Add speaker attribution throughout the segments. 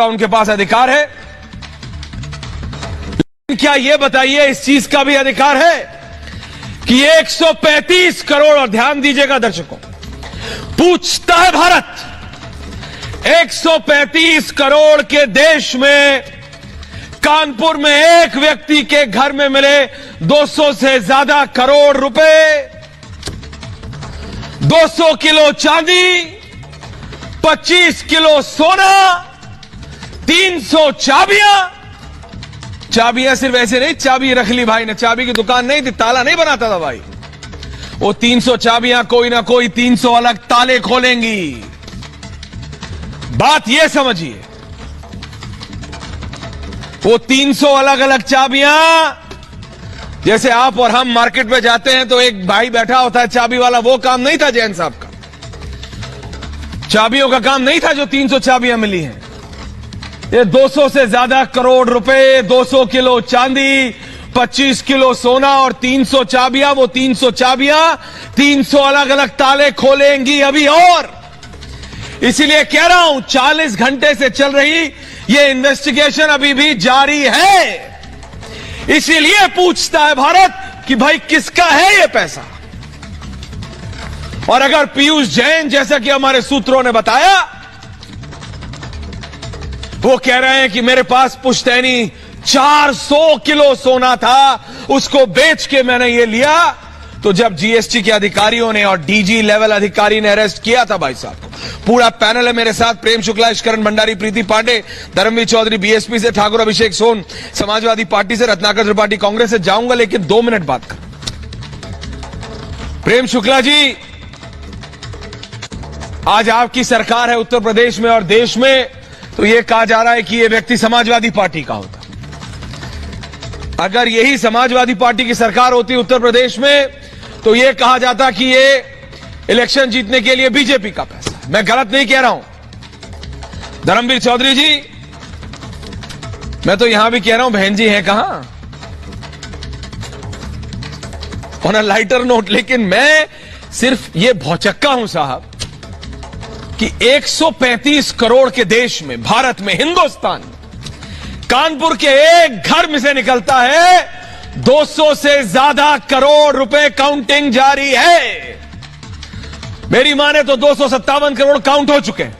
Speaker 1: पूरा उनके पास अधिकार है। लेकिन क्या यह बताइए इस चीज का भी अधिकार है कि 135 करोड़, और ध्यान दीजिएगा दर्शकों, पूछता है भारत, 135 करोड़ के देश में कानपुर में एक व्यक्ति के घर में मिले 200 से ज्यादा करोड़ रुपए, 200 किलो चांदी, 25 किलो सोना, 300 चाबियां सिर्फ ऐसे नहीं, चाबी रख ली भाई ने, चाबी की दुकान नहीं थी, ताला नहीं बनाता था भाई, वो 300 चाबियां कोई ना कोई 300 अलग ताले खोलेंगी। बात यह समझिए, वो 300 अलग अलग चाबियां, जैसे आप और हम मार्केट में जाते हैं तो एक भाई बैठा होता है चाबी वाला, वो काम नहीं था जैन साहब का। चाबियों का काम नहीं था जो 300 चाबियां मिली हैं। ये 200 से ज्यादा करोड़ रुपए, 200 किलो चांदी, 25 किलो सोना और 300 चाबियां, वो 300 चाबियां 300 अलग अलग ताले खोलेंगी अभी। और इसीलिए कह रहा हूं 40 घंटे से चल रही ये इन्वेस्टिगेशन अभी भी जारी है। इसीलिए पूछता है भारत कि भाई किसका है ये पैसा। और अगर पीयूष जैन, जैसा कि हमारे सूत्रों ने बताया, वो कह रहे हैं कि मेरे पास पुश्तैनी 400 किलो सोना था, उसको बेच के मैंने ये लिया, तो जब जीएसटी के अधिकारियों ने और डीजी लेवल अधिकारी ने अरेस्ट किया था भाई साहब को, पूरा पैनल है मेरे साथ, प्रेम शुक्ला, इश्करण भंडारी, प्रीति पांडे, धर्मवीर चौधरी बीएसपी से, ठाकुर अभिषेक सोन समाजवादी पार्टी से, रत्नाकर त्रिपाठी कांग्रेस से। जाऊंगा लेकिन 2 मिनट बात कर। प्रेम शुक्ला जी, आज आपकी सरकार है उत्तर प्रदेश में और देश में, तो यह कहा जा रहा है कि यह व्यक्ति समाजवादी पार्टी का होता। अगर यही समाजवादी पार्टी की सरकार होती उत्तर प्रदेश में तो यह कहा जाता कि यह इलेक्शन जीतने के लिए बीजेपी का पैसा है। मैं गलत नहीं कह रहा हूं धर्मवीर चौधरी जी, मैं तो यहां भी कह रहा हूं, बहन जी हैं कहां ऑन अ लाइटर नोट। लेकिन मैं सिर्फ यह भौचक्का हूं साहब कि 135 करोड़ के देश में, भारत में, हिंदुस्तान में, कानपुर के एक घर में से निकलता है 200 से ज्यादा करोड़ रुपए, काउंटिंग जारी है। मेरी माने तो 257 करोड़ काउंट हो चुके हैं।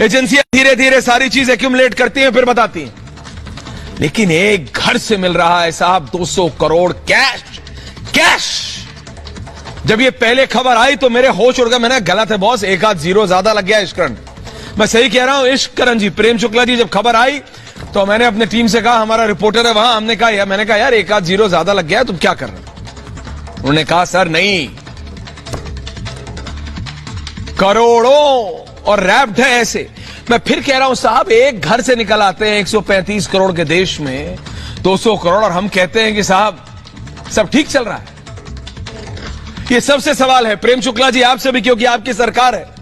Speaker 1: एजेंसियां धीरे धीरे सारी चीज एक्यूमुलेट करती हैं, फिर बताती हैं। लेकिन एक घर से मिल रहा है साहब 200 करोड़ कैश। जब ये पहले खबर आई तो मेरे होश उड़ गए। मैंने गलत है बॉस, एक आध जीरो ज्यादा लग गया इश्करण। मैं सही कह रहा हूं इश्करण जी, प्रेम शुक्ला जी, जब खबर आई तो मैंने अपने टीम से कहा, हमारा रिपोर्टर है वहां, मैंने कहा यार एक आध जीरो ज्यादा लग गया है, तुम क्या कर रहे हो? उन्होंने कहा सर नहीं, करोड़ों और रैप्ड है ऐसे। मैं फिर कह रहा हूं साहब, एक घर से निकल आते हैं 135 करोड़ के देश में 200 करोड़, और हम कहते हैं कि साहब सब ठीक चल रहा है। ये सबसे सवाल है प्रेम शुक्ला जी, आपसे भी, क्योंकि आपकी सरकार है।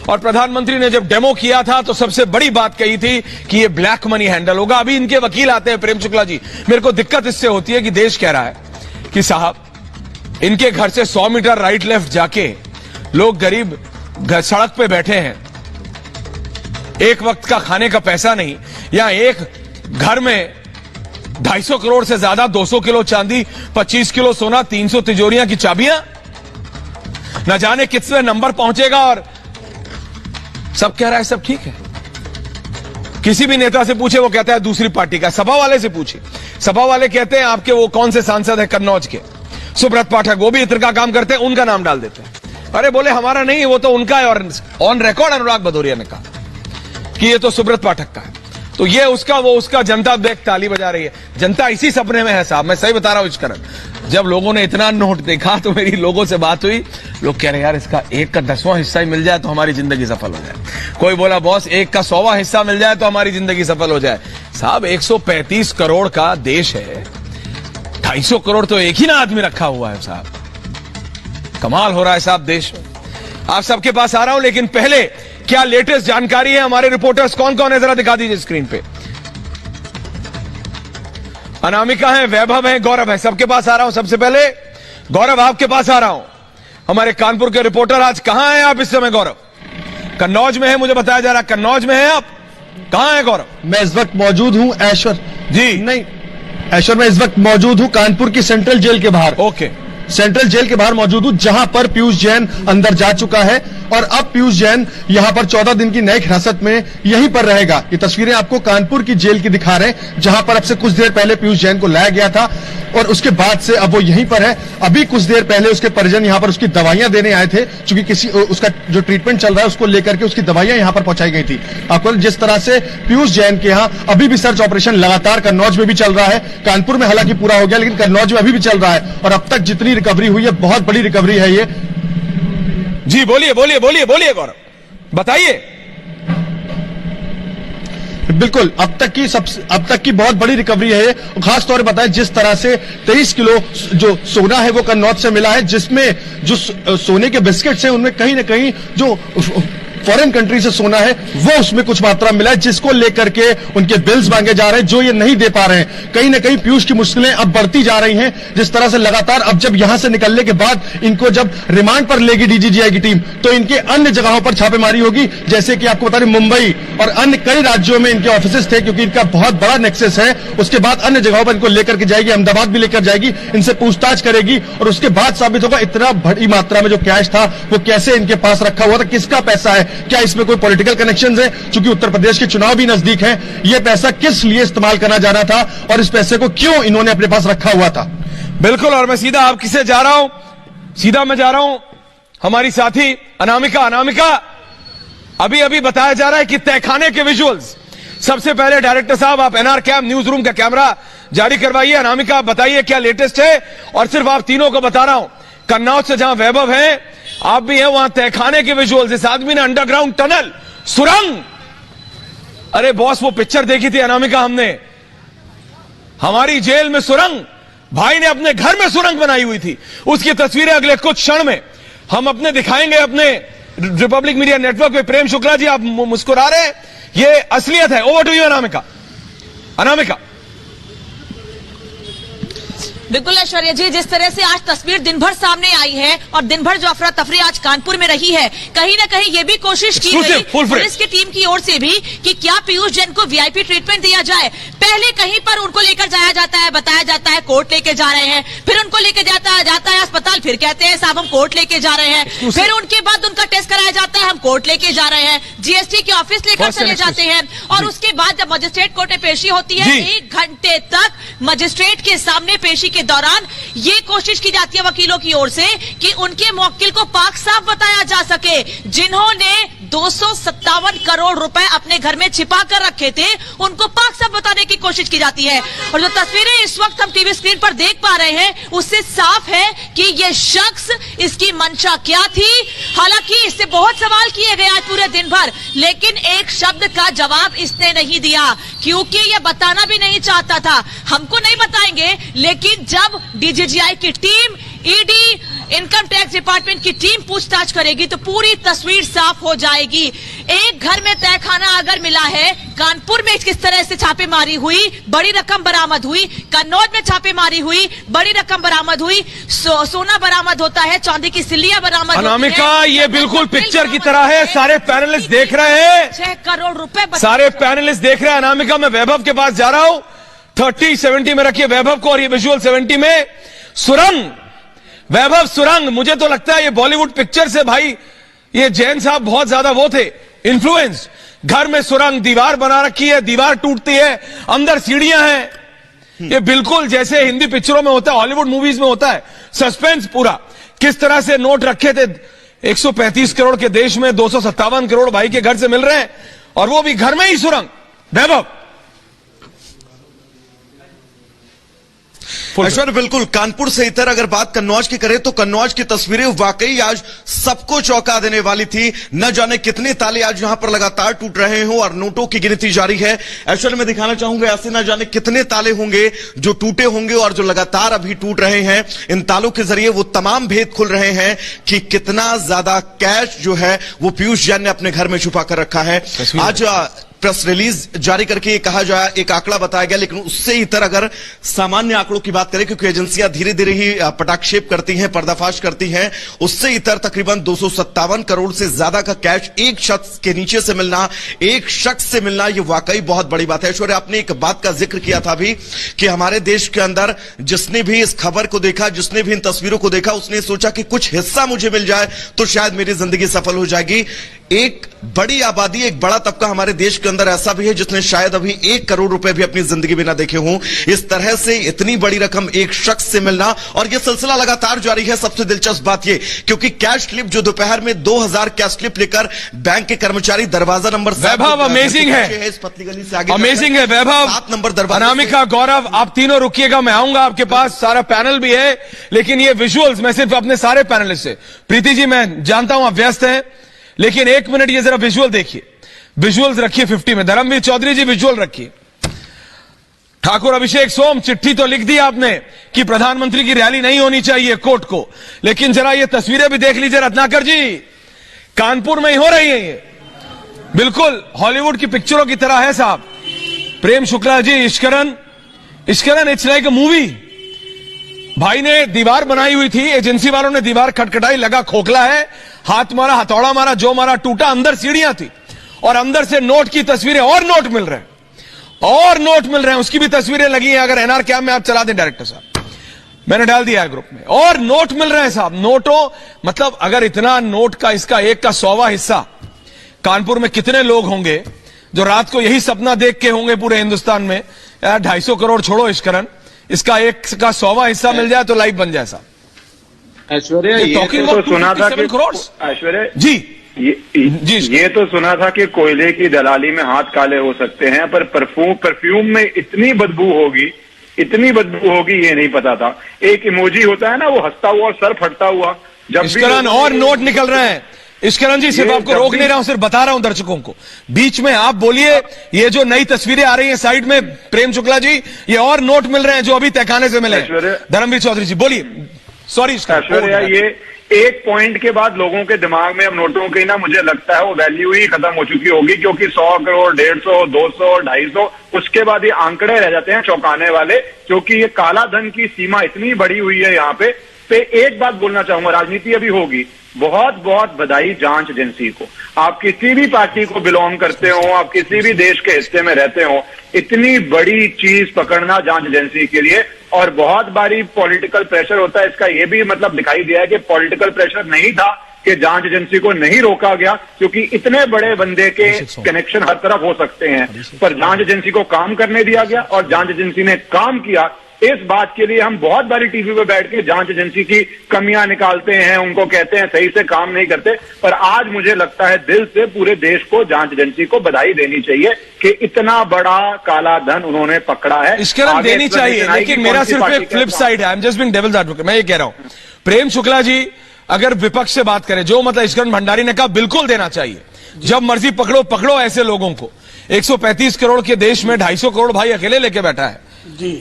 Speaker 1: और प्रधानमंत्री ने जब डेमो किया था तो सबसे बड़ी बात कही थी कि ये ब्लैक मनी हैंडल होगा। अभी इनके वकील आते हैं प्रेम शुक्ला जी, मेरे को दिक्कत इससे होती है कि देश कह रहा है कि साहब इनके घर से 100 मीटर राइट लेफ्ट जाके लोग गरीब सड़क पे बैठे हैं, एक वक्त का खाने का पैसा नहीं, या एक घर में 250 करोड़ से ज्यादा, 200 किलो चांदी, 25 किलो सोना, 300 तिजोरियां की चाबियां, न जाने किसमें नंबर पहुंचेगा। और सब कह रहा है सब ठीक है। किसी भी नेता से पूछे वो कहता है दूसरी पार्टी का। सपा वाले से पूछे, सपा वाले कहते हैं आपके वो कौन से सांसद है कन्नौज के, सुब्रत पाठक, वो भी इत्र का काम करते हैं, उनका नाम डाल देते हैं। अरे बोले हमारा नहीं, वो तो उनका है। और ऑन रिकॉर्ड अनुराग भदौरिया ने कहा कि ये तो सुब्रत पाठक का है। तो ये उसका, वो उसका, जनता देख ताली बजा रही है। जनता इसी सपने में है साहब, मैं सही बता रहा हूं इश्करण। जब लोगों ने इतना नोट देखा तो मेरी लोगों से बात हुई, लोग कह रहे यार इसका 1 का 10वां हिस्सा ही मिल जाए तो हमारी जिंदगी सफल हो जाए। कोई बोला बॉस 1 का 100वां हिस्सा मिल जाए तो हमारी जिंदगी सफल हो जाए। साहब 135 करोड़ का देश है, 250 करोड़ तो एक ही ना आदमी रखा हुआ है साहब। कमाल हो रहा है साहब देश में। आप सबके पास आ रहा हूं, लेकिन पहले क्या लेटेस्ट जानकारी है, हमारे रिपोर्टर्स कौन कौन है जरा दिखा दीजिए स्क्रीन पे। अनामिका है, वैभव है, गौरव है, सबके पास आ रहा हूं। सबसे पहले गौरव आपके पास आ रहा हूं। हमारे कानपुर के रिपोर्टर आज कहां हैं आप इस समय? गौरव कन्नौज में है, मुझे बताया जा रहा है कन्नौज में है आप। कहां है गौरव?
Speaker 2: मैं इस वक्त मौजूद हूं ऐश्वर
Speaker 1: जी
Speaker 2: नहीं ऐश्वर, मैं इस वक्त मौजूद हूं कानपुर की सेंट्रल जेल के बाहर।
Speaker 1: ओके,
Speaker 2: सेंट्रल जेल के बाहर मौजूद हूं, जहां पर पीयूष जैन अंदर जा चुका है और अब पीयूष जैन यहां पर 14 दिन की न्यायिक हिरासत में यहीं पर रहेगा। ये तस्वीरें आपको कानपुर की जेल की दिखा रहे हैं, जहां पर अब से कुछ देर पहले पीयूष जैन को लाया गया था और उसके बाद से अब वो यहीं पर है। अभी कुछ देर पहले उसके परिजन यहां पर उसकी दवाइयां देने आए थे, क्योंकि उसका जो ट्रीटमेंट चल रहा है उसको लेकर के उसकी दवाइयां यहां पर पहुंचाई गई थी। आपको जिस तरह से पीयूष जैन के यहां अभी भी सर्च ऑपरेशन लगातार कन्नौज में भी चल रहा है, कानपुर में हालांकि पूरा हो गया लेकिन कन्नौज में अभी भी चल रहा है और अब तक जितनी रिकवरी हुई है बहुत बड़ी रिकवरी है ये।
Speaker 1: जी बोलिए बोलिए बोलिए बोलिए गौरव, बताइए।
Speaker 2: बिल्कुल, अब तक की बहुत बड़ी रिकवरी है ये। खास तौर पर बताएं जिस तरह से 23 किलो जो सोना है वो कन्नौज से मिला है, जिसमें जो सोने के बिस्किट्स हैं उनमें कहीं ना कहीं जो फॉरेन कंट्री से सोना है वो उसमें कुछ मात्रा मिला है, जिसको लेकर के उनके बिल्स मांगे जा रहे हैं जो ये नहीं दे पा रहे हैं। कहीं ना कहीं पीयूष की मुश्किलें अब बढ़ती जा रही हैं। जिस तरह से लगातार अब जब यहां से निकलने के बाद इनको जब रिमांड पर लेगी डीजीजीआई की टीम, तो इनके अन्य जगहों पर छापेमारी होगी। जैसे कि आपको बता दें मुंबई और अन्य कई राज्यों में इनके ऑफिसेस थे, क्योंकि इनका बहुत बड़ा नेक्सस है। उसके बाद अन्य जगहों पर इनको लेकर के जाएगी, अहमदाबाद भी लेकर जाएगी, इनसे पूछताछ करेगी और उसके बाद साबित होगा इतना बड़ी मात्रा में जो कैश था वो कैसे इनके पास रखा हुआ था, किसका पैसा है, क्या इसमें कोई पॉलिटिकल कनेक्शंस है, क्योंकि उत्तर प्रदेश के चुनाव भी नजदीक हैं। यह पैसा किस लिए इस्तेमाल करना जाना था और इस पैसे को क्यों इन्होंने अपने पास रखा हुआ था।
Speaker 1: बिल्कुल, और मैं सीधा आपकी से जा रहा हूं, सीधा मैं जा रहा हूं हमारी साथी अनामिका। अभी अभी बताया जा रहा है कि तहखाने के विजुअल्स। सबसे पहले डायरेक्टर साहब आप एनआर कैम न्यूज रूम का कैमरा जारी करवाइए। अनामिका आप बताइए क्या लेटेस्ट है, और सिर्फ आप तीनों को बता रहा हूं, कन्नौज से जहां वैभव है, आप भी हैं, वहां तहखाने के विजुअल्स। इस आदमी ने अंडरग्राउंड टनल, सुरंग, अरे बॉस वो पिक्चर देखी थी अनामिका हमने, हमारी जेल में सुरंग, भाई ने अपने घर में सुरंग बनाई हुई थी। उसकी तस्वीरें अगले कुछ क्षण में हम अपने दिखाएंगे अपने रिपब्लिक मीडिया नेटवर्क पे। प्रेम शुक्ला जी आप मुस्कुरा रहे हैं, ये असलियत है। Over to you Anamika.
Speaker 3: बिल्कुल ऐश्वर्या जी, जिस तरह से आज तस्वीर दिन भर सामने आई है और दिन भर जो अफरा तफरी आज कानपुर में रही है, कहीं ना कहीं ये भी कोशिश की गई पुलिस की टीम की ओर से भी कि क्या पीयूष जैन को वीआईपी ट्रीटमेंट दिया जाए। पहले कहीं पर उनको लेकर जाया जाता है, बताया जाता है कोर्ट लेके जा रहे हैं, फिर उनको लेके जाता है अस्पताल, फिर कहते हैं साहब हम कोर्ट लेके जा रहे हैं, फिर उनके बाद उनका टेस्ट कराया जाता है, हम कोर्ट लेके जा रहे हैं, जीएसटी के ऑफिस लेकर चले जाते हैं और उसके बाद जब मजिस्ट्रेट कोर्ट में पेशी होती है 1 घंटे तक मजिस्ट्रेट के सामने पेशी के दौरान ये कोशिश की जाती है वकीलों की ओर से कि उनके मुवक्किल को पाक साफ बताया जा सके, जिन्होंने 257 करोड़ रुपए अपने घर में छिपा कर रखे थे, उनको पाक साफ बताने की कोशिश की जाती है। और जो तस्वीरें इस वक्त हम टीवी स्क्रीन पर देख पा रहे हैं उससे साफ है कि ये शख्स, इसकी मंशा क्या थी। हालांकि इससे बहुत सवाल किए गए आज पूरे दिन भर, लेकिन एक शब्द का जवाब इसने नहीं दिया, क्योंकि ये बताना भी नहीं चाहता था। हमको नहीं बताएंगे, लेकिन जब डीजीजीआई की team, ED, income tax department की टीम पूछताछ करेगी तो पूरी तस्वीर साफ हो जाएगी। एक घर में तहखाना अगर मिला है, कानपुर में किस तरह से छापेमारी हुई, बड़ी रकम बरामद हुई, कन्नौज में छापेमारी हुई, बड़ी रकम बरामद हुई, सोना बरामद होता है, चांदी की सिल्लियां बरामद होती है।
Speaker 1: अनामिका, ये बिल्कुल पिक्चर की तरह है, सारे पैनलिस्ट देख रहे हैं,
Speaker 3: 6 करोड़ रुपए
Speaker 1: सारे पैनलिस्ट देख रहे हैं। अनामिका, मैं वैभव के पास जा रहा हूं, 30-70 में रखिए वैभव को और ये विजुअल 70 में। सुरंग, वैभव सुरंग, मुझे तो लगता है ये बॉलीवुड पिक्चर से भाई ये जैन साहब बहुत ज्यादा वो थे इन्फ्लुएंस। घर में सुरंग, दीवार बना रखी है, दीवार टूटती है, अंदर सीढ़ियां हैं। ये बिल्कुल जैसे हिंदी पिक्चरों में होता है, हॉलीवुड मूवीज में होता है, सस्पेंस पूरा। किस तरह से नोट रखे थे 135 करोड़ के देश में 257 करोड़ भाई के घर से मिल रहे हैं, और वो भी घर में ही सुरंग। वैभव,
Speaker 4: ऐश्वर्य, बिल्कुल कानपुर से इतर अगर बात कन्नौज की करें तो कन्नौज की तस्वीरें वाकई आज सबको चौंका देने वाली थी। न जाने कितने ताले आज यहां पर लगातार टूट रहे हो और नोटों की गिनती जारी है। ऐश्वर्य, मैं दिखाना चाहूंगा ऐसे न जाने कितने ताले होंगे जो टूटे होंगे और जो लगातार अभी टूट रहे हैं। इन तालों के जरिए वो तमाम भेद खुल रहे हैं कि कितना ज्यादा कैश जो है वो पीयूष जैन ने अपने घर में छुपा कर रखा है। आज प्रेस रिलीज जारी करके ये कहा जाए, एक आंकड़ा बताया गया, लेकिन उससे इतर अगर सामान्य आंकड़ों की बात करें, क्योंकि एजेंसियां धीरे धीरे ही पटाक्षेप करती हैं, पर्दाफाश करती हैं, उससे इतर तकरीबन 257 करोड़ से ज्यादा का कैश एक शख्स के नीचे से मिलना, एक शख्स से मिलना, ये वाकई बहुत बड़ी बात है। ऐश्वर्या, आपने एक बात का जिक्र किया था अभी कि हमारे देश के अंदर जिसने भी इस खबर को देखा, जिसने भी इन तस्वीरों को देखा, उसने सोचा कि कुछ हिस्सा मुझे मिल जाए तो शायद मेरी जिंदगी सफल हो जाएगी। एक बड़ी आबादी, एक बड़ा तबका हमारे देश के अंदर ऐसा भी है जिसने शायद अभी 1 करोड़ रुपए भी अपनी जिंदगी में ना देखे हों। इस तरह से इतनी बड़ी रकम एक शख्स से मिलना, और यह सिलसिला लगातार जारी है। सबसे दिलचस्प बात यह, क्योंकि कैश स्लिप जो दोपहर में 2000 कैश स्लिप लेकर बैंक के कर्मचारी दरवाजा नंबर
Speaker 1: वैभव अमेजिंग है,
Speaker 4: इस पतली गली से आगे
Speaker 1: अमेजिंग है वैभव,
Speaker 4: 7 नंबर दरवाजा।
Speaker 1: अनामिका, गौरव, आप तीनों रुकिएगा, मैं आऊंगा आपके पास, सारा पैनल भी है, लेकिन ये विजुअल्स मैं सिर्फ अपने सारे पैनलिस्ट से, प्रीति जी मैं जानता हूं आप व्यस्त हैं, लेकिन 1 मिनट ये जरा विजुअल देखिए, विजुअल्स रखिए 50 में। धर्मवीर चौधरी जी विजुअल रखिए। ठाकुर अभिषेक सोम, चिट्ठी तो लिख दी आपने कि प्रधानमंत्री की रैली नहीं होनी चाहिए कोर्ट को, लेकिन जरा ये तस्वीरें भी देख लीजिए रत्नाकर जी, कानपुर में ही हो रही है ये, बिल्कुल हॉलीवुड की पिक्चरों की तरह है साहब। Prem Shukla ji, इश्करन, it's like a movie. भाई ने दीवार बनाई हुई थी, एजेंसी वालों ने दीवार खटखटाई, लगा खोखला है, हाथ मारा, हथौड़ा मारा, जो मारा टूटा, अंदर सीढ़ियां थी और अंदर से नोट की तस्वीरें, और नोट मिल रहे हैं, और नोट मिल रहे हैं, उसकी भी तस्वीरें लगी हैं। अगर एनआर कैम में आप चला दें डायरेक्टर साहब, मैंने डाल दिया है ग्रुप में, और नोट मिल रहे हैं साहब। नोटों मतलब अगर इतना नोट का, इसका 1 का 100वां हिस्सा, कानपुर में कितने लोग होंगे जो रात को यही सपना देख के होंगे पूरे हिंदुस्तान में, यार 250 करोड़ छोड़ो इश्करन, इसका 1 का 100वां हिस्सा मिल जाए तो लाइफ बन जाए साहब।
Speaker 5: ऐश्वर्या, ये तो सुना था कि ऐश्वर्या
Speaker 1: जी
Speaker 5: ये तो सुना था कि कोयले की दलाली में हाथ काले हो सकते हैं, पर परफ्यूम में इतनी बदबू होगी, इतनी बदबू होगी, ये नहीं पता था। एक इमोजी होता है ना, वो हंसता हुआ और सर फटता हुआ, जब
Speaker 1: इश्करन और नोट निकल रहे हैं। इश्करन जी सिर्फ आपको रोक नहीं रहा हूं, सिर्फ बता रहा हूं दर्शकों को, बीच में आप बोलिए। ये जो नई तस्वीरें आ रही हैं साइड में, प्रेम शुक्ला जी, ये और नोट मिल रहे हैं जो अभी तहखाने से मिले। धर्मवीर चौधरी जी बोलिए। सॉरी
Speaker 5: ऐश्वर्या, ये एक पॉइंट के बाद लोगों के दिमाग में अब नोटों की ना, मुझे लगता है वो वैल्यू ही खत्म हो चुकी होगी, क्योंकि 100 करोड़, 150, 200, 250, उसके बाद ये आंकड़े रह जाते हैं चौंकाने वाले, क्योंकि ये काला धन की सीमा इतनी बढ़ी हुई है यहाँ पे। एक बात बोलना चाहूंगा, राजनीति अभी होगी, बहुत बहुत बधाई जांच एजेंसी को। आप किसी भी पार्टी को बिलोंग करते हो, आप किसी भी देश के हिस्से में रहते हो, इतनी बड़ी चीज पकड़ना जांच एजेंसी के लिए। और बहुत बारी पॉलिटिकल प्रेशर होता है, इसका ये भी मतलब दिखाई दिया है कि पॉलिटिकल प्रेशर नहीं था कि जांच एजेंसी को नहीं रोका गया, क्योंकि इतने बड़े बंदे के कनेक्शन हर तरफ हो सकते हैं, पर जांच एजेंसी को काम करने दिया गया और जांच एजेंसी ने काम किया। इस बात के लिए हम बहुत बारी टीवी पे बैठ के जांच एजेंसी की कमियां निकालते हैं, उनको कहते हैं सही से काम नहीं करते, पर आज मुझे लगता है दिल से पूरे देश को जांच एजेंसी को बधाई देनी चाहिए कि इतना बड़ा काला धन उन्होंने पकड़ा है।
Speaker 1: इश्करन देनी चाहिए, लेकिन मेरा सिर्फ एक फ्लिप साइड है, I am just being devil's advocate. मैं ये कह रहा हूं, प्रेम शुक्ला जी अगर विपक्ष से बात करें, जो मतलब इश्करन भंडारी ने कहा बिल्कुल देना चाहिए, जब मर्जी पकड़ो पकड़ो ऐसे लोगों को। 135 करोड़ के देश में 250 करोड़ भाई अकेले लेके बैठा है जी।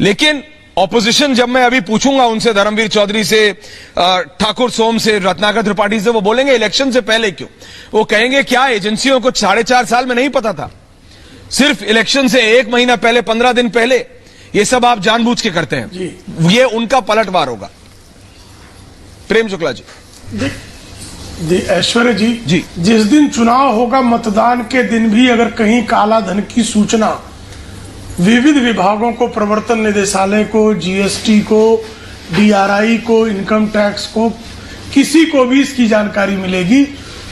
Speaker 1: लेकिन ऑपोजिशन, जब मैं अभी पूछूंगा उनसे, धर्मवीर चौधरी से, ठाकुर सोम से, रत्नाकर त्रिपाठी से, वो बोलेंगे इलेक्शन से पहले क्यों? वो कहेंगे क्या एजेंसियों को 4.5 साल में नहीं पता था, सिर्फ इलेक्शन से 1 महीना पहले, 15 दिन पहले, ये सब आप जानबूझ के करते हैं, ये उनका पलटवार होगा। प्रेम शुक्ला जी।
Speaker 6: ऐश्वर्या जी, जिस दिन चुनाव होगा, मतदान के दिन भी अगर कहीं काला धन की सूचना विविध विभागों को, प्रवर्तन निदेशालय को, जीएसटी को, डीआरआई को, इनकम टैक्स को, किसी को भी इसकी जानकारी मिलेगी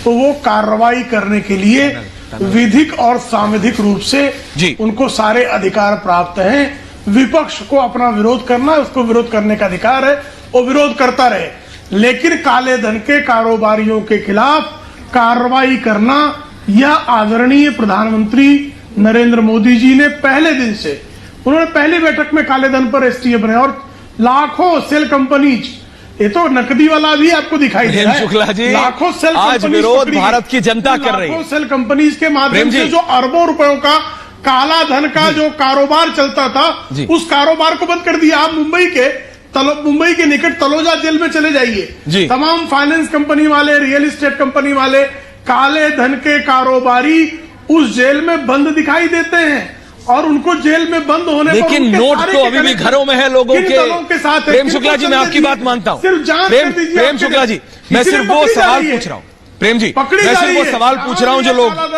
Speaker 6: तो वो कार्रवाई करने के लिए विधिक और सांविधिक रूप से उनको सारे अधिकार प्राप्त हैं। विपक्ष को अपना विरोध करना है, उसको विरोध करने का अधिकार है, वो विरोध करता रहे, लेकिन काले धन के कारोबारियों के खिलाफ कार्रवाई करना, यह आदरणीय प्रधानमंत्री नरेंद्र मोदी जी ने पहले दिन से, उन्होंने पहली बैठक में काले धन पर एसटीएफ बनाया और लाखों सेल कंपनीज, ये तो नकदी वाला भी आपको दिखाई दे रहा है,
Speaker 1: शुक्ला जी,
Speaker 6: लाखों सेल
Speaker 1: आज विरोध भारत की जनता कर रही है।
Speaker 6: लाखों सेल कंपनीज के माध्यम से जो अरबों रुपयों का काला धन का जो कारोबार चलता था, उस कारोबार को बंद कर दिया। आप मुंबई के निकट तलोजा जेल में चले जाइए, तमाम फाइनेंस कंपनी वाले, रियल एस्टेट कंपनी वाले, काले धन के कारोबारी उस जेल में बंद दिखाई देते हैं और उनको जेल में बंद होने
Speaker 1: लेकिन नोट तो अभी भी घरों में है लोगों के
Speaker 6: साथ।
Speaker 1: प्रेम शुक्ला जी, मैं आपकी बात मानता हूं। प्रेम शुक्ला जी, मैं सिर्फ वो सवाल पूछ रहा हूं। प्रेम जी, मैं सिर्फ वो सवाल पूछ रहा हूं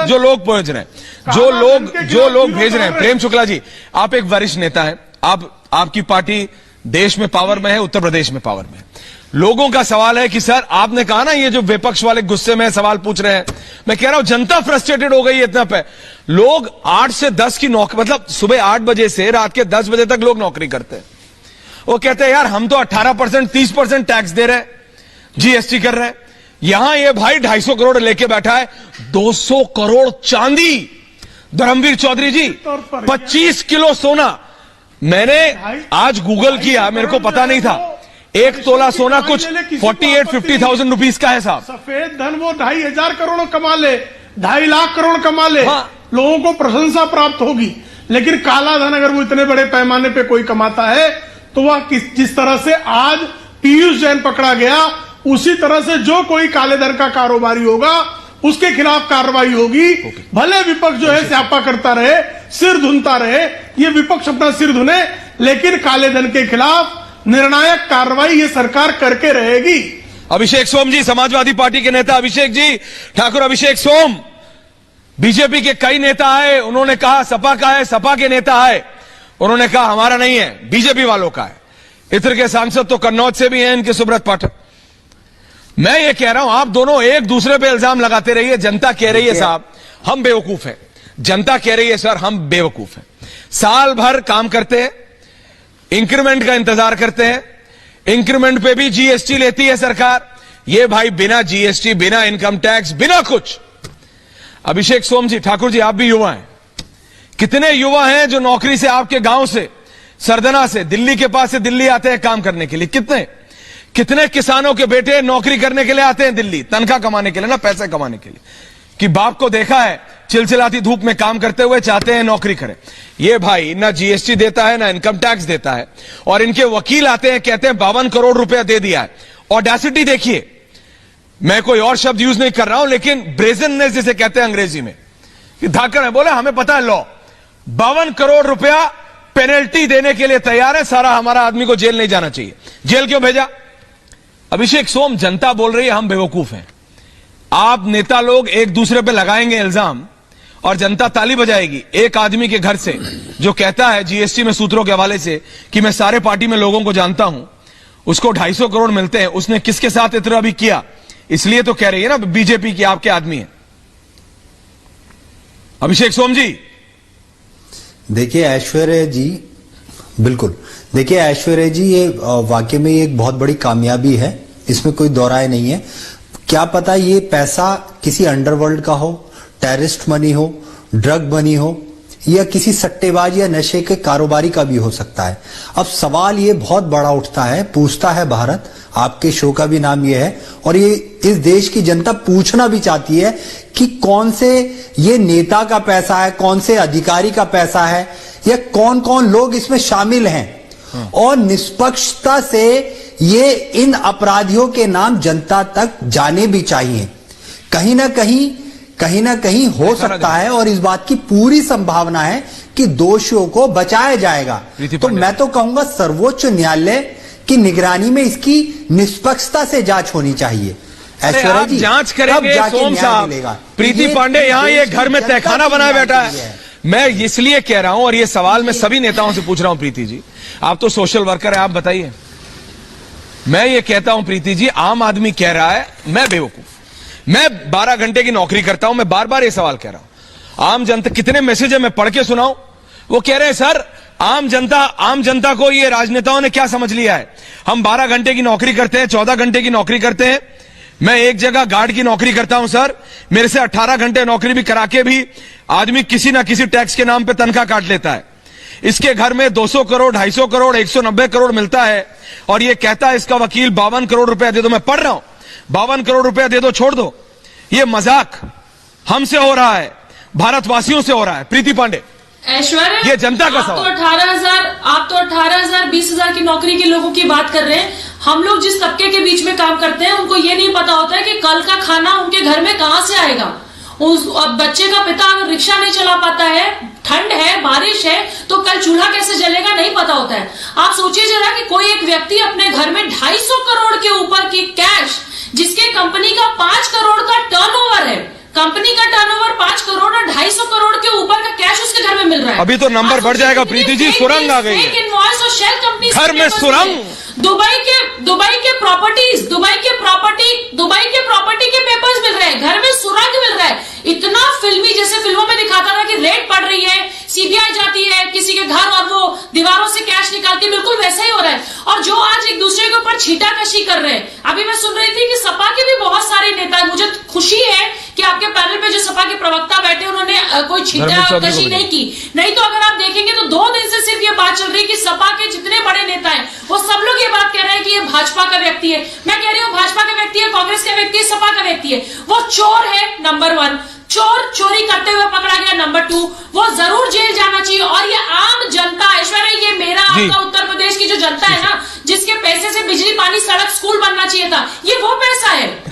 Speaker 1: जो लोग पहुंच रहे हैं, जो लोग भेज रहे हैं। प्रेम शुक्ला जी, आप एक वरिष्ठ नेता हैं, आपकी पार्टी देश में पावर में है, उत्तर प्रदेश में पावर में है। लोगों का सवाल है कि सर, आपने कहा ना ये जो विपक्ष वाले गुस्से में सवाल पूछ रहे हैं, मैं कह रहा हूं जनता फ्रस्ट्रेटेड हो गई है इतना पे। लोग 8 से 10 की नौकरी, मतलब सुबह 8 बजे से रात के 10 बजे तक लोग नौकरी करते हैं। वो कहते हैं यार हम तो 18% 30% टैक्स दे रहे हैं, जीएसटी कर रहे हैं। यहां ये भाई 250 करोड़ लेके बैठा है, 200 करोड़ चांदी। धर्मवीर चौधरी जी, 25 किलो सोना। मैंने आज गूगल किया, मेरे को पता नहीं था, 1 तोला सोना कुछ 48-50,000 रुपीज का है साहब।
Speaker 6: सफेद धन वो 2,500 करोड़ कमा ले, 2.5 लाख करोड़ कमा ले, हाँ। लोगों को प्रशंसा प्राप्त होगी। लेकिन काला धन अगर वो इतने बड़े पैमाने पे कोई कमाता है तो वह जिस तरह से आज पीयूष जैन पकड़ा गया, उसी तरह से जो कोई काले धन का कारोबारी होगा उसके खिलाफ कार्रवाई होगी। भले विपक्ष जो है स्यापा करता रहे, सिर धुनता रहे, ये विपक्ष अपना सिर धुने, लेकिन काले धन के खिलाफ निर्णायक कार्रवाई ये सरकार करके रहेगी।
Speaker 1: अभिषेक सोम जी, समाजवादी पार्टी के नेता अभिषेक जी, ठाकुर अभिषेक सोम, बीजेपी के कई नेता आए, उन्होंने कहा सपा का है, सपा के नेता आए, उन्होंने कहा हमारा नहीं है, बीजेपी वालों का है। इतर के सांसद तो कन्नौज से भी हैं, इनके सुब्रत पाठक। मैं ये कह रहा हूं, आप दोनों एक दूसरे पे इल्जाम लगाते रहिए। जनता कह रही है साहब हम बेवकूफ हैं, जनता कह रही है सर हम बेवकूफ हैं। साल भर काम करते हैं, इंक्रीमेंट का इंतजार करते हैं, इंक्रीमेंट पे भी जीएसटी लेती है सरकार। ये भाई बिना जीएसटी, बिना इनकम टैक्स, बिना कुछ। अभिषेक सोम जी, ठाकुर जी, आप भी युवा हैं। कितने युवा हैं जो नौकरी से आपके गांव से, सरदना से, दिल्ली के पास से दिल्ली आते हैं काम करने के लिए? कितने किसानों के बेटे नौकरी करने के लिए आते हैं दिल्ली, तनख्वाह कमाने के लिए, ना पैसे कमाने के लिए, कि बाप को देखा है चिलचिलाती धूप में काम करते हुए, चाहते हैं नौकरी करें। ये भाई ना जीएसटी देता है, ना इनकम टैक्स देता है, और इनके वकील आते हैं, कहते हैं 52 करोड़ रुपया दे दिया है। ऑडेसिटी देखिए, मैं कोई और शब्द यूज नहीं कर रहा हूं, लेकिन ब्रेजननेस जिसे कहते हैं अंग्रेजी में, कि धाकड़ है। बोले हमें पता है लॉ, 52 करोड़ रुपया पेनल्टी देने के लिए तैयार है, सारा हमारा आदमी को जेल नहीं जाना चाहिए। जेल क्यों भेजा? अभिषेक सोम, जनता बोल रही है हम बेवकूफ हैं। आप नेता लोग एक दूसरे पे लगाएंगे इल्जाम और जनता ताली बजाएगी। एक आदमी के घर से जो कहता है जीएसटी में सूत्रों के हवाले से कि मैं सारे पार्टी में लोगों को जानता हूं, उसको 250 करोड़ मिलते हैं, उसने किसके साथ इतना भी किया? इसलिए तो कह रही है ना बीजेपी की आपके आदमी है। अभिषेक सोम जी,
Speaker 7: देखिए ऐश्वर्या जी, बिल्कुल देखिए ऐश्वर्या जी, ये वाकई में एक बहुत बड़ी कामयाबी है, इसमें कोई दो राय नहीं है। क्या पता ये पैसा किसी अंडरवर्ल्ड का हो, टेररिस्ट मनी हो, ड्रग मनी हो, या किसी सट्टेबाज या नशे के कारोबारी का भी हो सकता है। अब सवाल ये बहुत बड़ा उठता है, पूछता है भारत, आपके शो का भी नाम ये है, और ये इस देश की जनता पूछना भी चाहती है कि कौन से ये नेता का पैसा है, कौन से अधिकारी का पैसा है, या कौन कौन लोग इसमें शामिल हैं, और निष्पक्षता से ये इन अपराधियों के नाम जनता तक जाने भी चाहिए। कहीं ना कहीं हो सकता है, और इस बात की पूरी संभावना है कि दोषियों को बचाया जाएगा। तो मैं तो कहूंगा सर्वोच्च न्यायालय की निगरानी में इसकी निष्पक्षता से जांच होनी चाहिए। ऐश्वर्या जी,
Speaker 1: जांच करेंगे सोम साहब। प्रीति पांडे यहाँ ये घर में तहखाना बनाए बैठा है। मैं इसलिए कह रहा हूं, और ये सवाल मैं सभी नेताओं से पूछ रहा हूं, प्रीति जी आप तो सोशल वर्कर है, आप बताइए। मैं ये कहता हूं प्रीति जी, आम आदमी कह रहा है मैं बेवकूफ, मैं 12 घंटे की नौकरी करता हूं, मैं बार बार ये सवाल कह रहा हूं। आम जनता, कितने मैसेज है मैं पढ़ के सुनाऊं? वो कह रहे हैं सर आम जनता को ये राजनेताओं ने क्या समझ लिया है, हम 12 घंटे की नौकरी करते हैं, 14 घंटे की नौकरी करते हैं। मैं एक जगह गार्ड की नौकरी करता हूं सर, मेरे से 18 घंटे नौकरी भी करा के भी आदमी किसी ना किसी टैक्स के नाम पे तनख्वाह काट लेता है। इसके घर में 200 करोड़, 250 करोड़, 190 करोड़ मिलता है, और ये कहता है इसका वकील 52 करोड़ रुपया दे दो। मैं पढ़ रहा हूं, 52 करोड़ रुपया दे दो, छोड़ दो। ये मजाक हमसे हो रहा है, भारतवासियों से हो रहा है। प्रीति पांडे,
Speaker 8: ऐश्वर्या,
Speaker 1: ये जनता का सवाल।
Speaker 8: आप तो 18,000 20,000 की नौकरी के लोगों की बात कर रहे हैं। हम लोग जिस तबके के बीच में काम करते हैं उनको ये नहीं पता होता है कि कल का खाना उनके घर में कहां से आएगा, अब बच्चे का पिता अगर रिक्शा नहीं चला पाता है, ठंड है, बारिश है, तो कल चूल्हा कैसे जलेगा नहीं पता होता है। आप सोचिए जरा कि कोई एक व्यक्ति अपने घर में 250 करोड़ के ऊपर की कैश, जिसके कंपनी का 5 करोड़ का टर्नओवर है, कंपनी का टर्नओवर 5 करोड़ और 250 करोड़ के ऊपर का कैश उसके घर में मिल रहा है।
Speaker 1: अभी तो नंबर बढ़ जाएगा प्रीति जी, सुरंग आ गई है
Speaker 8: इनवॉइस और शेल कंपनी
Speaker 1: घर में सुरंग।
Speaker 8: दुबई के प्रॉपर्टी के पेपर्स मिल रहे हैं, घर में सुरंग मिल रहा है। इतना फिल्मी, जैसे फिल्मों में दिखाता था कि रेड पड़ रही है, सीबीआई जाती है किसी के घर और वो दीवारों से कैश निकालती है, बिल्कुल वैसा ही हो रहा है। और जो आज एक दूसरे के ऊपर छींटाकशी कर रहे हैं, अभी मैं सुन रही थी कि सपा के भी बहुत सारे नेता, मुझे खुशी है कि आपके पैनल पे जो सपा के प्रवक्ता बैठे उन्होंने कोई छींटाकशी नहीं की, नहीं तो अगर आप देखेंगे तो 2 दिन से सिर्फ ये बात चल रही है कि सपा के जितने बड़े नेता हैं वो सब लोग ये बात कह रहे हैं कि ये भाजपा का व्यक्ति है। मैं कह रही हूँ भाजपा का व्यक्ति है, कांग्रेस का व्यक्ति है, सपा का व्यक्ति है, वो चोर है नंबर 1, चोरी करते हुए पकड़ा गया नंबर 2, वो जरूर जेल जाना चाहिए। और ये आम जनता, ऐश्वर्या, ये मेरा आपका उत्तर प्रदेश की जो जनता है ना, जिसके पैसे से बिजली पानी सड़क स्कूल बनना चाहिए था, ये वो पैसा है।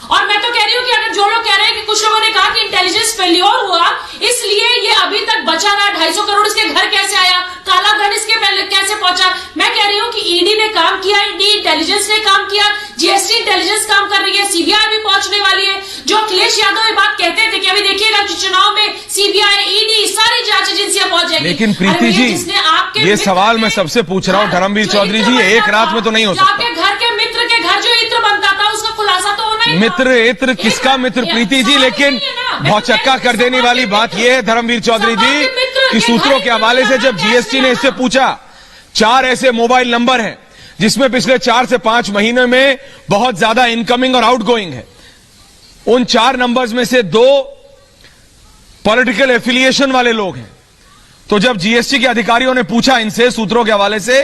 Speaker 8: और मैं तो कह रही हूँ कि अगर जो लोग कह रहे हैं कि कुछ लोगों ने कहा कि इंटेलिजेंस फेल्योर हुआ इसलिए ये अभी तक बचा रहा, 250 करोड़ इसके घर कैसे आया, काला धन इसके पहले कैसे पहुंचा, मैं कह रही हूँ कि ईडी ने काम किया, ईडी इंटेलिजेंस ने काम किया, जीएसटी इंटेलिजेंस काम कर रही है, सीबीआई भी पहुंचने वाली है। जो अखिलेश यादव ये बात कहते थे कि अभी देखिएगा चुनाव में सीबीआई, ईडी, सारी जांच एजेंसियां पहुंच जाएंगी।
Speaker 1: लेकिन प्रीति जी, ये सवाल मैं सबसे पूछ रहा हूँ धर्मवीर चौधरी जी, एक रात में तो नहीं हो सकता।
Speaker 8: आपके घर के मित्र के घर जो इत्र बनता था उसका खुलासा तो होना ही।
Speaker 1: मित्र इत्र किसका मित्र प्रीति जी, लेकिन भौचक्का कर देने वाली बात यह है धर्मवीर चौधरी जी कि सूत्रों के हवाले से जब जीएसटी ने इससे पूछा, 4 ऐसे मोबाइल नंबर हैं जिसमें पिछले 4 से 5 महीने में बहुत ज्यादा इनकमिंग और आउटगोइंग है। उन 4 नंबर्स में से 2 पॉलिटिकल एफिलिएशन वाले लोग हैं। तो जब जीएसटी के अधिकारियों ने पूछा इनसे सूत्रों के हवाले से,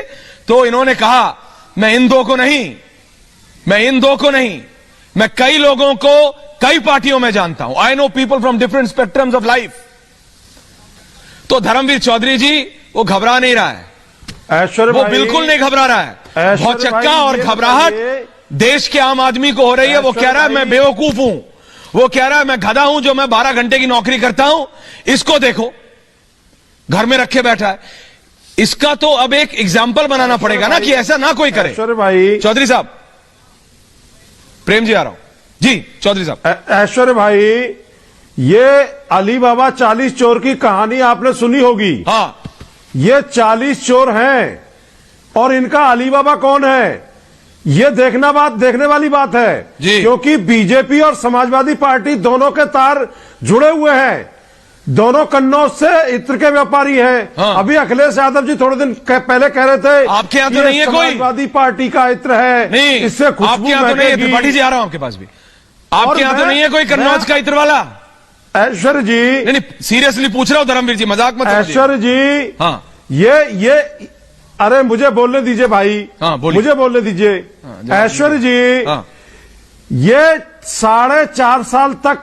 Speaker 1: तो इन्होंने कहा मैं इन 2 को नहीं, मैं कई लोगों को कई पार्टियों में जानता हूं। I know people from different spectrums of life. तो धर्मवीर चौधरी जी वो घबरा नहीं रहा है, वो बिल्कुल नहीं घबरा रहा है। भौचक्का और घबराहट देश के आम आदमी को हो रही है। वो कह रहा है मैं बेवकूफ हूं, वो कह रहा है मैं गधा हूं जो मैं 12 घंटे की नौकरी करता हूं, इसको देखो घर में रखे बैठा है। इसका तो अब एक एग्जाम्पल बनाना पड़ेगा ना कि ऐसा ना कोई करे।
Speaker 9: भाई
Speaker 1: चौधरी साहब, प्रेम जी आ रहा हूं जी। चौधरी साहब,
Speaker 9: ऐश्वर्य भाई, ये अली बाबा 40 चोर की कहानी आपने सुनी होगी।
Speaker 1: हाँ,
Speaker 9: ये 40 चोर हैं और इनका अली बाबा कौन है ये देखने वाली बात है
Speaker 1: जी।
Speaker 9: क्योंकि बीजेपी और समाजवादी पार्टी दोनों के तार जुड़े हुए हैं, दोनों कन्नौज से इत्र के व्यापारी हैं।
Speaker 1: हाँ।
Speaker 9: अभी अखिलेश यादव जी थोड़े दिन पहले कह रहे थे
Speaker 1: आपके यहाँ तो नहीं है कोई
Speaker 9: समाजवादी पार्टी का इत्र है,
Speaker 1: नहीं
Speaker 9: इससे
Speaker 1: आपके यहाँ तो नहीं है। त्रिपाठी जी आ रहा हूं आपके पास भी, आपके यहाँ तो नहीं है कोई कन्नौज का इत्र वाला।
Speaker 9: ऐश्वर्य जी,
Speaker 1: नहीं सीरियसली पूछ रहा हूं धर्मवीर जी, मजाक मत समझिए।
Speaker 9: ऐश्वर्य जी,
Speaker 1: हाँ
Speaker 9: ये अरे मुझे बोलने दीजिए भाई।
Speaker 1: हाँ,
Speaker 9: मुझे बोलने दीजिए। ऐश्वर्य जी,
Speaker 1: हाँ।
Speaker 9: ये 4.5 साल तक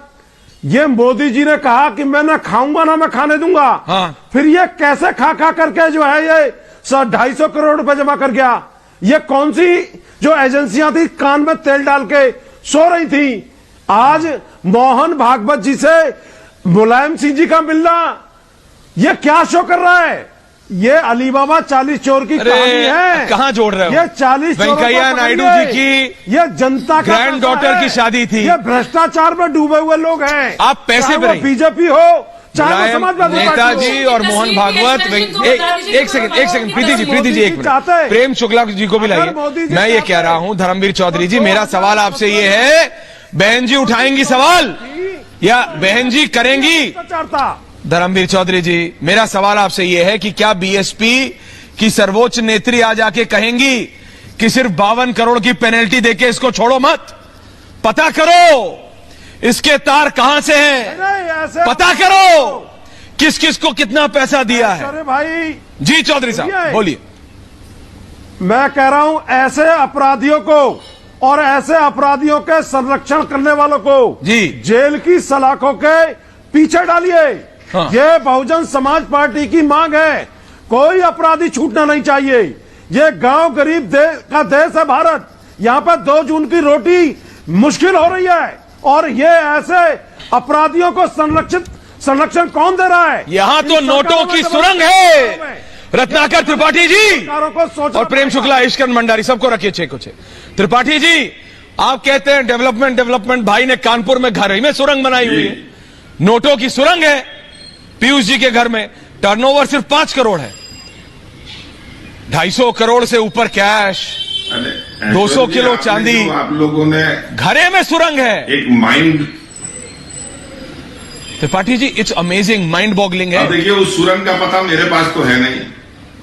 Speaker 9: ये मोदी जी ने कहा कि मैं ना खाऊंगा ना मैं खाने दूंगा।
Speaker 1: हाँ।
Speaker 9: फिर ये कैसे खा करके जो है ये 250 करोड़ रुपए जमा कर गया। ये कौन सी जो एजेंसियां थी कान में तेल डाल के सो रही थी। आज मोहन भागवत जी से मुलायम सिंह जी का मिलना, ये क्या शो कर रहा है। ये अलीबाबा 40 चोर की कहानी है।
Speaker 1: कहां जोड़ रहे हो?
Speaker 9: ये 40
Speaker 1: वेंकैया नायडू जी की
Speaker 9: ये जनता का
Speaker 1: ग्रैंड डॉटर की शादी थी।
Speaker 9: ये भ्रष्टाचार में डूबे हुए लोग हैं।
Speaker 1: आप पैसे पे
Speaker 9: बीजेपी हो चाहे समाजवादी
Speaker 1: नेताजी और मोहन भागवत। एक सेकंड प्रीति जी एक मिनट, प्रेम शुक्ला जी को भी लाइए। मैं ये कह रहा हूं धर्मवीर चौधरी जी, मेरा सवाल आपसे ये है, बहन जी उठाएंगी सवाल या बहन जी करेंगी? धर्मवीर चौधरी जी, मेरा सवाल आपसे यह है कि क्या बीएसपी की सर्वोच्च नेत्री आ जाके कहेंगी कि सिर्फ 52 करोड़ की पेनल्टी देके इसको छोड़ो मत, पता करो इसके तार कहां से हैं, पता करो किस किस को कितना पैसा दिया है।
Speaker 9: अरे भाई
Speaker 1: जी चौधरी साहब बोलिए।
Speaker 9: मैं कह रहा हूं ऐसे अपराधियों को और ऐसे अपराधियों के संरक्षण करने वालों को
Speaker 1: जी
Speaker 9: जेल की सलाखों के पीछे डालिए।
Speaker 1: हाँ।
Speaker 9: ये बहुजन समाज पार्टी की मांग है, कोई अपराधी छूटना नहीं चाहिए। ये गांव गरीब का देश है भारत, यहाँ पर 2 जून की रोटी मुश्किल हो रही है। और ये ऐसे अपराधियों को संरक्षण कौन दे रहा है?
Speaker 1: यहां तो नोटों की सुरंग है। रत्नाकर त्रिपाठी जी और प्रेम शुक्ला, ईश्करण भंडारी, सबको रखिए छे को छे। त्रिपाठी जी, आप कहते हैं डेवलपमेंट, भाई ने कानपुर में घर ही में सुरंग बनाई हुई है, नोटों की सुरंग है। पीयूष जी के घर में टर्नओवर सिर्फ 5 करोड़ है, 250 करोड़ से ऊपर कैश, 200 किलो चांदी,
Speaker 10: आप लोगों ने
Speaker 1: घरे में सुरंग है।
Speaker 10: एक mind,
Speaker 1: Tripathi ji, it's amazing, mind boggling है।
Speaker 10: देखिए, उस सुरंग का पता मेरे पास तो है नहीं।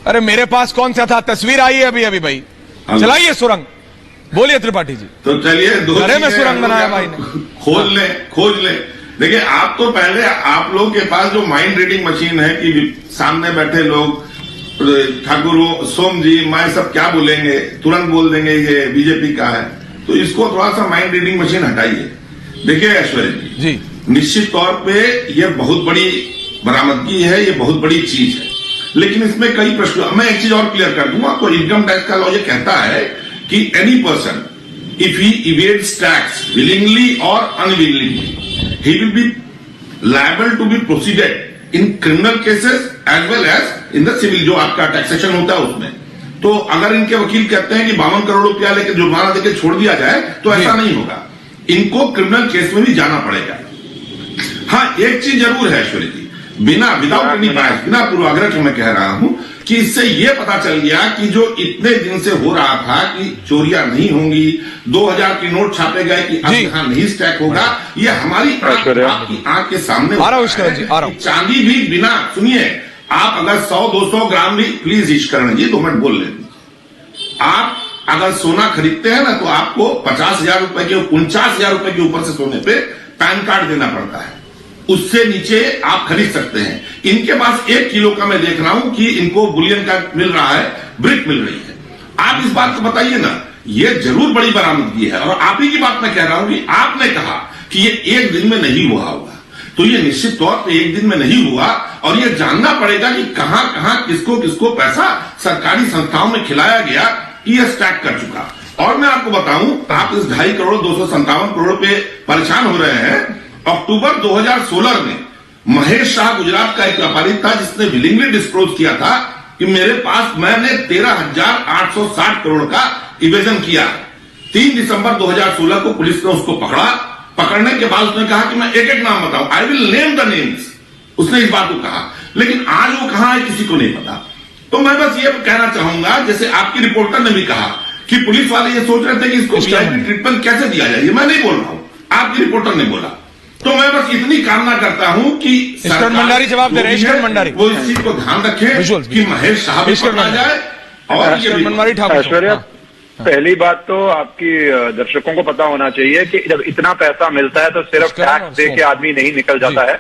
Speaker 1: अरे मेरे पास कौन सा था, तस्वीर आई है अभी भाई, चलाइए सुरंग, बोलिए त्रिपाठी जी।
Speaker 10: तो चलिए,
Speaker 1: घरे में सुरंग बनाया भाई ने,
Speaker 10: खोज ले। देखिए, आप तो पहले, आप लोग के पास जो माइंड रीडिंग मशीन है कि सामने बैठे लोग, ठाकुर सोम जी, मैं सब क्या बोलेंगे, तुरंत बोल देंगे ये बीजेपी का है, तो इसको थोड़ा सा माइंड रीडिंग मशीन हटाइए। देखिए ऐश्वर्य जी, निश्चित तौर पे ये बहुत बड़ी बरामदगी है, ये बहुत बड़ी चीज है, लेकिन इसमें कई प्रश्न। मैं एक चीज और क्लियर कर दूंगा, आपको इनकम टैक्स का लॉ ये कहता है कि any person if he evades tax willingly और unwillingly, he will be liable to be proceeded in criminal cases as well as in the civil, जो आपका टैक्सेशन होता है उसमें। तो अगर इनके वकील कहते हैं कि 52 करोड़ रुपया लेकर जुर्माना देकर छोड़ दिया जाए, तो ऐसा नहीं होगा, इनको क्रिमिनल केस में भी जाना पड़ेगा। हाँ, एक चीज जरूर है ऐश्वर्य जी, विदाउट एनी बायस, बिना पूर्वाग्रह के मैं कह रहा हूं कि इससे यह पता चल गया कि जो इतने दिन से हो रहा था कि चोरियां नहीं होंगी, 2000 की नोट छापे गए कि अब यहां नहीं स्टैक होगा, ये हमारी आपकी आंख के सामने आ रहा है। चांदी भी बिना, सुनिए, आप अगर 100-200 ग्राम भी, प्लीज ईश्करण जी 2 मिनट बोल लें, आप अगर सोना खरीदते हैं ना, तो आपको 50,000 रुपए के, 49,000 रुपए के ऊपर से सोने पे पैन कार्ड देना पड़ता है, उससे नीचे आप खरीद सकते हैं। इनके पास 1 किलो का मैं देख रहा हूं कि इनको बुलियन का मिल रहा है, ब्रिक मिल रही है। आप इस बात को बताइए ना, ये जरूर बड़ी बरामदगी है। और आप ही की बात मैं कह रहा हूं कि आपने कहा कि ये 1 दिन में नहीं हुआ होगा, तो ये निश्चित तौर पे 1 दिन में नहीं हुआ, और ये जानना पड़ेगा कि कहां कहां किसको किसको पैसा सरकारी संस्थाओं में खिलाया गया, ये स्टैक कर चुका। और मैं आपको बताऊं, आप इस 2.5 करोड़ 257 करोड़ पे परेशान हो रहे हैं। अक्टूबर 2016 में महेश शाह गुजरात का एक व्यापारी था जिसने विलिंगली डिस्क्लोज किया था कि मेरे पास, मैंने 13,860 करोड़ का इवेजन किया। 3 दिसंबर 2016 को पुलिस ने उसको पकड़ा। पकड़ने के बाद उसने कहा कि मैं एक एक नाम बताऊं, I will name the names, उसने इस बात को कहा, लेकिन आज वो कहां है किसी को नहीं पता। तो मैं बस ये कहना चाहूंगा, जैसे आपकी रिपोर्टर ने भी कहा कि पुलिस वाले ये सोच रहे थे कि इसको वीआईपी ट्रीटमेंट कैसे दिया जाए, मैं नहीं बोल रहा हूं, आपकी रिपोर्टर ने बोला। तो मैं बस इतनी कामना करता हूं कि
Speaker 1: ईश्करण भंडारी जवाब दे रहे हैं, ईश्करण भंडारी,
Speaker 10: वो इस चीज को ध्यान रखें कि महेश साहब पकड़ा जाए। और
Speaker 5: ऐश्वर्या, पहली बात तो आपकी दर्शकों को पता होना चाहिए कि जब इतना पैसा मिलता है तो सिर्फ टैक्स दे के आदमी नहीं निकल जाता है,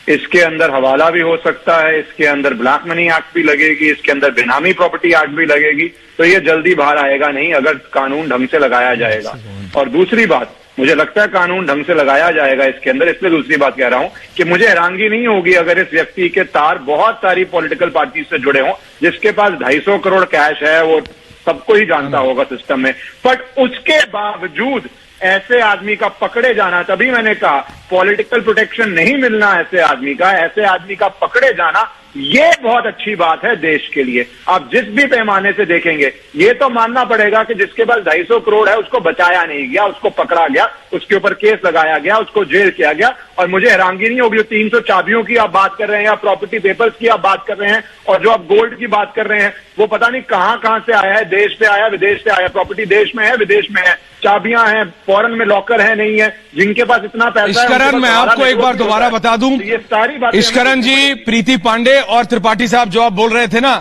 Speaker 5: इसके अंदर हवाला भी हो सकता है, इसके अंदर ब्लैक मनी एक्ट भी लगेगी, इसके अंदर बेनामी प्रॉपर्टी एक्ट भी लगेगी, तो ये जल्दी बाहर आएगा नहीं अगर कानून ढंग से लगाया जाएगा। और दूसरी बात, मुझे लगता है कानून ढंग से लगाया जाएगा इसके अंदर, इसलिए दूसरी बात कह रहा हूं कि मुझे हैरानगी नहीं होगी अगर इस व्यक्ति के तार बहुत सारी पॉलिटिकल पार्टी से जुड़े हों, जिसके पास 250 करोड़ कैश है, वो सबको ही जानता होगा सिस्टम में, बट उसके बावजूद ऐसे आदमी का पकड़े जाना, तभी मैंने कहा पॉलिटिकल प्रोटेक्शन नहीं मिलना ऐसे आदमी का, ऐसे आदमी का पकड़े जाना, ये बहुत अच्छी बात है देश के लिए। आप जिस भी पैमाने से देखेंगे, ये तो मानना पड़ेगा कि जिसके पास 250 करोड़ है उसको बचाया नहीं गया, उसको पकड़ा गया, उसके ऊपर केस लगाया गया, उसको जेल किया गया। और मुझे हैरानगी नहीं होगी, 300 चाबियों की आप बात कर रहे हैं या प्रॉपर्टी पेपर्स की आप बात कर रहे हैं, और जो आप गोल्ड की बात कर रहे हैं, वो पता नहीं कहां कहां से आया है, देश से आया, विदेश से आया, प्रॉपर्टी देश में है, विदेश में है, चाबियां हैं, फॉरेन में लॉकर है, नहीं है, जिनके पास इतना पैसा है।
Speaker 1: ईश्करण, मैं आपको एक बार दोबारा बता दूं,
Speaker 5: ये सारी बातें,
Speaker 1: ईश्करण जी, प्रीति पांडे और त्रिपाठी साहब जो आप बोल रहे थे ना,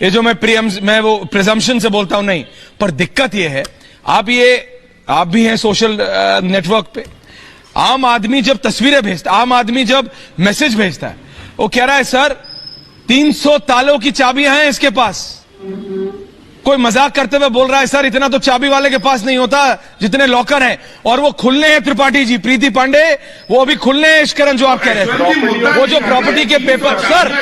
Speaker 1: ये जो मैं वो प्रिजम्पशन से बोलता हूं नहीं, पर दिक्कत ये है, आप भी हैं सोशल नेटवर्क पे, आम आदमी जब तस्वीरें भेजता, आम आदमी जब मैसेज भेजता है, वो कह रहा है सर 300 तालों की चाबियां हैं इसके पास। कोई मजाक करते हुए बोल रहा है सर इतना तो चाबी वाले के पास नहीं होता जितने लॉकर हैं, और वो खुलने हैं त्रिपाठी जी, प्रीति पांडे, वो अभी खुलने हैं ईश्करण जो आप कह रहे थे, वो जो प्रॉपर्टी के पेपर। सर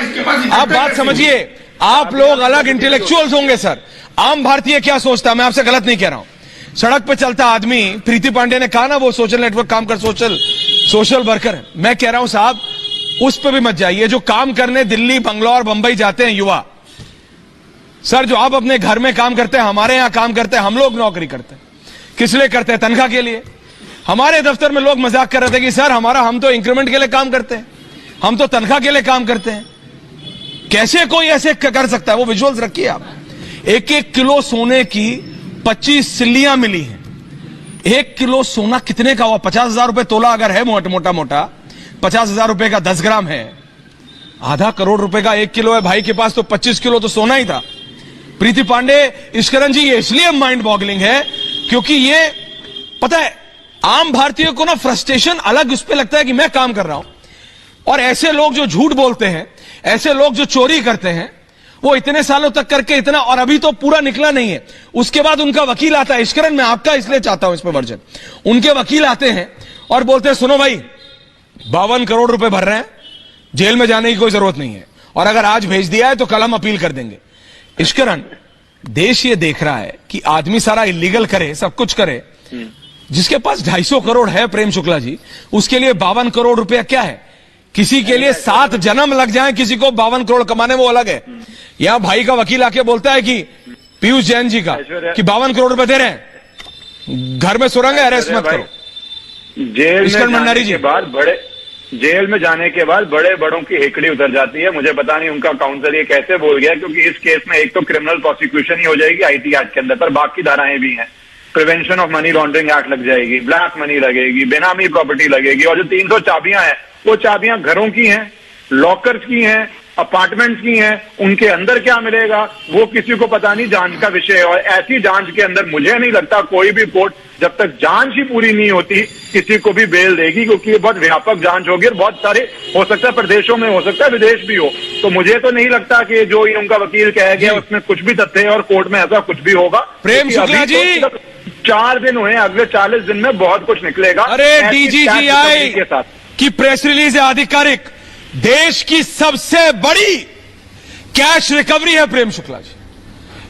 Speaker 1: आप बात समझिए, आप लोग अलग इंटेलेक्चुअल्स होंगे सर, आम भारतीय क्या सोचता है, मैं आपसे गलत नहीं कह रहा हूं, सड़क पे चलता आदमी, प्रीति पांडे ने कहा ना वो सोशल नेटवर्क काम कर सोशल वर्कर है। मैं कह रहा हूं साहब उस पे भी मत जाइए। जो काम करने दिल्ली, बंगलौर, बंबई जाते हैं युवा, सर जो आप अपने घर में काम करते हैं, हमारे यहां काम करते हैं, हम लोग नौकरी करते हैं, किस लिए करते हैं? तनख्वाह के लिए। हमारे दफ्तर में लोग मजाक कर रहे थे कि सर हम तो इंक्रीमेंट के लिए काम करते हैं, हम तो तनख्वाह के लिए काम करते हैं। कैसे कोई ऐसे कर सकता है? वो विजुअल्स रखिए आप। 1-1 किलो सोने की 25 सिल्लियां मिली हैं। 1 किलो सोना कितने का हुआ? 50,000 रुपए तोला अगर है, मोटा 50,000 रुपए का 10 ग्राम है, आधा करोड़ रुपए का 1 किलो है। भाई के पास तो 25 किलो तो सोना ही था। प्रीति पांडे, इश्करण जी, ये इसलिए माइंड बॉगलिंग है क्योंकि ये पता है आम भारतीय को ना फ्रस्ट्रेशन अलग उस पर लगता है कि मैं काम कर रहा हूं, और ऐसे लोग जो झूठ बोलते हैं, ऐसे लोग जो चोरी करते हैं, वो इतने सालों तक करके इतना, और अभी तो पूरा निकला नहीं है। उसके बाद उनका वकील आता है। इश्करण, मैं आपका इसलिए चाहता हूं इस पर वर्जन। उनके वकील आते हैं और बोलते हैं सुनो भाई 52 करोड़ रुपए भर रहे हैं, जेल में जाने की कोई जरूरत नहीं है, और अगर आज भेज दिया है तो कल हम अपील कर देंगे। इश्करण, देश ये देख रहा है कि आदमी सारा इलीगल करे, सब कुछ करे। जिसके पास 250 करोड़ है, प्रेम शुक्ला जी, उसके लिए 52 करोड़ रुपया क्या है? किसी के लिए 7 जन्म लग जाए, किसी को 52 करोड़ कमाने, वो अलग है। यहां भाई का वकील आके बोलता है कि पीयूष जैन जी का कि 52 करोड़ रुपए दे रहे हैं, घर में सुरंग है, अरेस्ट मत करो।
Speaker 5: जेल में जाने के बाद बड़े बड़ों की हेकड़ी उतर जाती है। मुझे पता नहीं उनका काउंसलर ये कैसे बोल गया, क्योंकि इस केस में एक तो क्रिमिनल प्रोसिक्यूशन ही हो जाएगी आईटी एक्ट के अंदर, पर बाकी धाराएं भी हैं। Prevention of money laundering act लग जाएगी, ब्लैक मनी लगेगी, बेनामी प्रॉपर्टी लगेगी, और जो 300 चाबियां हैं वो चाबियां घरों की हैं, लॉकर्स की हैं, अपार्टमेंट्स की हैं। उनके अंदर क्या मिलेगा वो किसी को पता नहीं, जांच का विषय है। और ऐसी जांच के अंदर मुझे नहीं लगता कोई भी कोर्ट जब तक जांच ही पूरी नहीं होती किसी को भी बेल देगी, क्योंकि ये बहुत व्यापक जांच होगी और बहुत सारे हो सकता है प्रदेशों में, हो सकता है विदेश भी हो। तो मुझे तो नहीं लगता कि जो ये उनका वकील कह गया उसमें कुछ भी तथ्य है और कोर्ट में ऐसा कुछ भी होगा।
Speaker 1: प्रेम शुक्ला जी,
Speaker 5: 4 दिन हुए, अगले 40 दिन में बहुत कुछ निकलेगा।
Speaker 1: अरे डीजीजीआई की प्रेस रिलीज है आधिकारिक, देश की सबसे बड़ी कैश रिकवरी है प्रेम शुक्ला जी।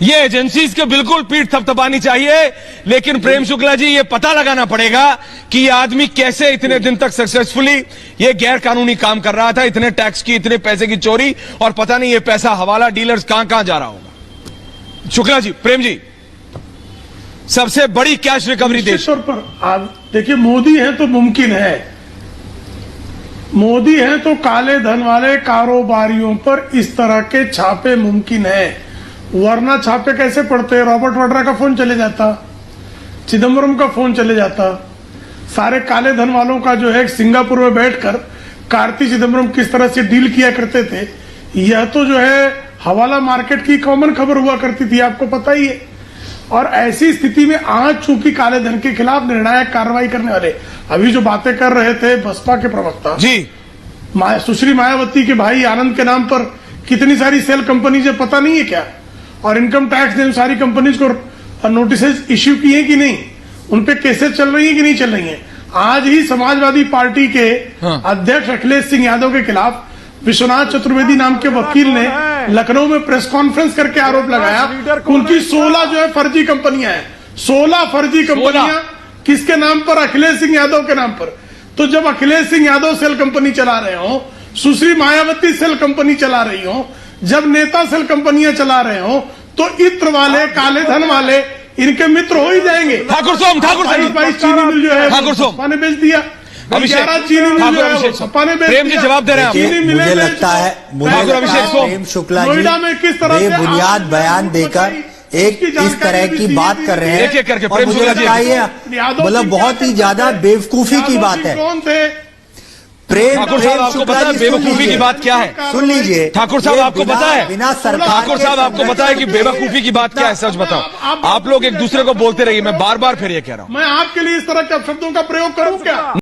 Speaker 1: ये एजेंसीज के बिल्कुल पीठ थपथपानी चाहिए, लेकिन प्रेम शुक्ला जी ये पता लगाना पड़ेगा कि ये आदमी कैसे इतने दिन तक सक्सेसफुली ये गैर कानूनी काम कर रहा था, इतने टैक्स की, इतने पैसे की चोरी, और पता नहीं ये पैसा हवाला डीलर्स कहां कहां जा रहा होगा। शुक्ला जी, प्रेम जी, सबसे बड़ी कैश रिकवरी देश
Speaker 6: पर आज देखिए, मोदी है तो मुमकिन है, मोदी है तो काले धन वाले कारोबारियों पर इस तरह के छापे मुमकिन है, वरना छापे कैसे पड़ते? रॉबर्ट वाड्रा का फोन चले जाता, चिदम्बरम का फोन चले जाता, सारे काले धन वालों का जो है सिंगापुर में बैठकर कार्ति चिदम्बरम किस तरह से डील किया करते थे, यह तो जो है हवाला मार्केट की कॉमन खबर हुआ करती थी, आपको पता ही है। और ऐसी स्थिति में आज चूंकि काले धन के खिलाफ निर्णायक कार्रवाई करने वाले, अभी जो बातें कर रहे थे बसपा के प्रवक्ता जी, सुश्री मायावती के भाई आनंद के नाम पर कितनी सारी सेल कंपनीज है पता नहीं है क्या, और इनकम टैक्स ने सारी कंपनीज को नोटिस इश्यू किए कि नहीं, उनपे केसेस चल रही है कि नहीं चल रही है। आज ही समाजवादी पार्टी के अध्यक्ष अखिलेश सिंह यादव के खिलाफ विश्वनाथ चतुर्वेदी नाम के वकील ने लखनऊ में प्रेस कॉन्फ्रेंस करके आरोप लगाया, उनकी 16 जो है फर्जी कंपनियां हैं, 16 फर्जी कंपनियां किसके नाम पर? अखिलेश सिंह यादव के नाम पर। तो जब अखिलेश सिंह यादव सेल कंपनी चला रहे हो, सुश्री मायावती सेल कंपनी चला रही हो, जब नेता सेल कंपनियां चला रहे हो, तो इत्र वाले, काले धन वाले इनके मित्र हो ही जाएंगे।
Speaker 1: ठाकुर सोम
Speaker 6: चीनी मिल जो है
Speaker 1: ठाकुर सोम
Speaker 6: ने बेच दिया,
Speaker 1: प्रेम जी जवाब दे रहे हैं।
Speaker 7: मुझे लगता है प्रेम शुक्ला जी बेबुनियाद बयान देकर एक इस तरह की बात कर रहे हैं, और मुझे लगता है मतलब बहुत ही ज्यादा बेवकूफी की बात है।
Speaker 1: ठाकुर साहब आपको पता है बेवकूफी की बात क्या है?
Speaker 7: सुन लीजिए
Speaker 1: ठाकुर साहब आपको पता है,
Speaker 7: बिना सरकार,
Speaker 1: ठाकुर साहब आपको पता है कि बेवकूफी की बात क्या है? सच बताओ, आप लोग एक दूसरे को बोलते रहिए, मैं बार बार फिर ये कह रहा हूं।
Speaker 6: मैं आपके लिए इस तरह के शब्दों का प्रयोग करूं क्या?